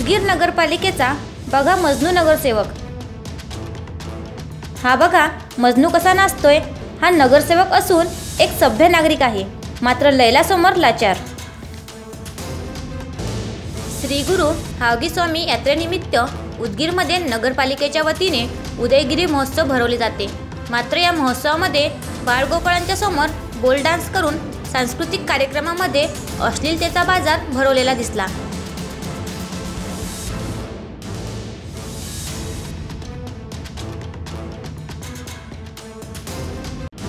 उदगीर नगरपालिकेचा बघा मजनू नगरसेवक। हा बघा मजनू कसा नाचतोय। हा नगरसेवक असून एक सभ्य नागरिक आहे, मात्र लैलासमोर लाचार। श्री गुरु हावगी स्वामी यात्रेनिमित्त उदगीरमध्ये नगरपालिकेच्या वतीने उदयगिरी महोत्सव भरवले जाते। मात्र या महोत्सवामध्ये बाळगोपाळांच्या समोर बोल डान्स करून सांस्कृतिक कार्यक्रमामध्ये अश्लीलतेचा बाजार भरवलेला दिसला।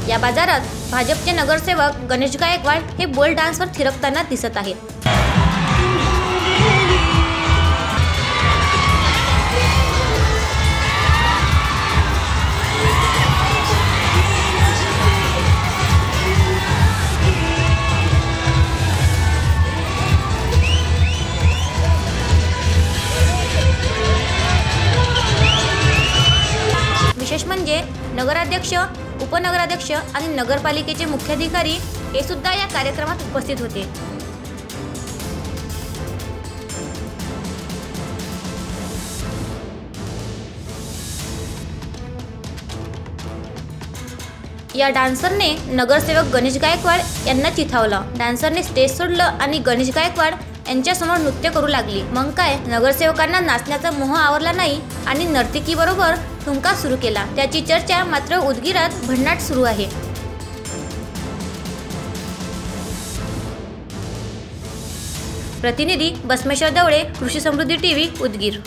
या बाजारात भाजपचे नगरसेवक गणेश गायकवाड हे बोल डान्सवर थिरकताना दिसत आहेत। विशेष म्हणजे नगराध्यक्ष, उपनगराध्यक्ष आणि नगरपालिकेचे मुख्याधिकारी हे सुद्धा या कार्यक्रमात उपस्थित होते। या डान्सरने नगरसेवक गणेश गायकवाड यांना चिथावलं। डान्सरने स्टेज सोडलं आणि गणेश गायकवाड यांच्यासमोर नृत्य करू लागली। मग काय, नगरसेवकांना नाचण्याचा मोह आवरला नाही आणि नर्तकीबरोबर ठुमका सुरू केला। त्याची चर्चा मात्र उदगीरात भन्नाट सुरू आहे। प्रतिनिधी बसमेश्वर दवळे, कृषी समृद्धी टीव्ही, उदगीर।